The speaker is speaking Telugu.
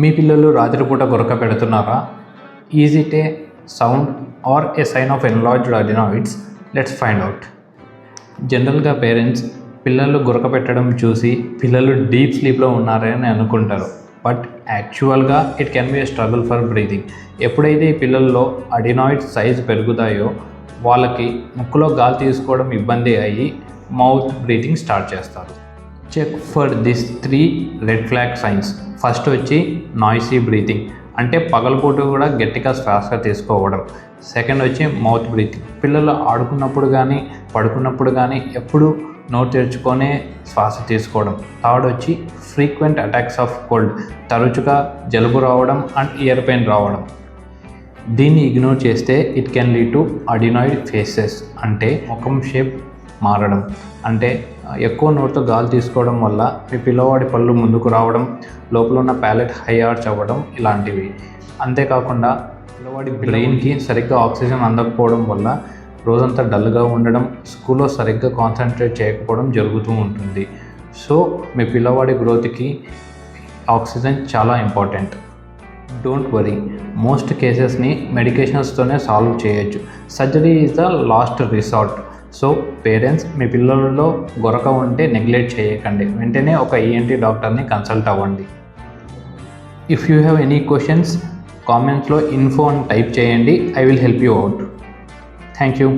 మీ పిల్లలు రాత్రిపూట గురక పెడుతున్నారా? Is it a sound or a sign of enlarged adenoids? Let's find out. జనరల్గా పేరెంట్స్ పిల్లలు గురక పెట్టడం చూసి పిల్లలు డీప్ స్లీప్లో ఉన్నారని అనుకుంటారు. బట్ యాక్చువల్గా it can be A struggle for breathing. ఎప్పుడైతే ఈ పిల్లల్లో అడినాయిడ్స్ సైజ్ పెరుగుతాయో వాళ్ళకి ముక్కులో గాలి తీసుకోవడం ఇబ్బంది అయ్యి మౌత్ బ్రీతింగ్ స్టార్ట్ చేస్తారు. Check for this 3 red flag signs. First వచ్చి నాయిసీ బ్రీతింగ్, అంటే పగలపూట కూడా గట్టిగా శ్వాసగా తీసుకోవడం. సెకండ్ వచ్చి మౌత్ బ్రీతింగ్, పిల్లలు ఆడుకున్నప్పుడు కానీ పడుకున్నప్పుడు కానీ ఎప్పుడు నోరు తెరుచుకొనే శ్వాస తీసుకోవడం. థర్డ్ వచ్చి ఫ్రీక్వెంట్ అటాక్స్ ఆఫ్ కోల్డ్, తరచుగా జలుబు రావడం అండ్ ఇయర్ పెయిన్ రావడం. దీన్ని ఇగ్నోర్ చేస్తే it can lead to adenoid faces, అంటే ముఖం షేప్ మారడం. అంటే ఎక్కువ నోటితో గాలి తీసుకోవడం వల్ల మీ పిల్లవాడి పళ్ళు ముందుకు రావడం, లోపల ఉన్న ప్యాలెట్ హై ఆర్చ్ అవ్వడం ఇలాంటివి. అంతేకాకుండా పిల్లవాడి బ్రెయిన్కి సరిగ్గా ఆక్సిజన్ అందకపోవడం వల్ల రోజంతా డల్గా ఉండడం, స్కూల్లో సరిగ్గా కాన్సన్ట్రేట్ చేయకపోవడం జరుగుతూ ఉంటుంది. సో మీ పిల్లవాడి గ్రోత్కి ఆక్సిజన్ చాలా ఇంపార్టెంట్. డోంట్ వరీ, మోస్ట్ కేసెస్ని మెడికేషన్స్తోనే సాల్వ్ చేయొచ్చు. Surgery is the last resort. So parents మీ పిల్లలలో గొరక ఉంటే నెగ్లెక్ట్ చేయకండి, వెంటనే ఒక ఈఎన్టీ డాక్టర్ని కన్సల్ట్ అవ్వండి. If you have any questions కామెంట్స్లో ఇన్ఫో అని టైప్ చేయండి. I will help you out. Thank you.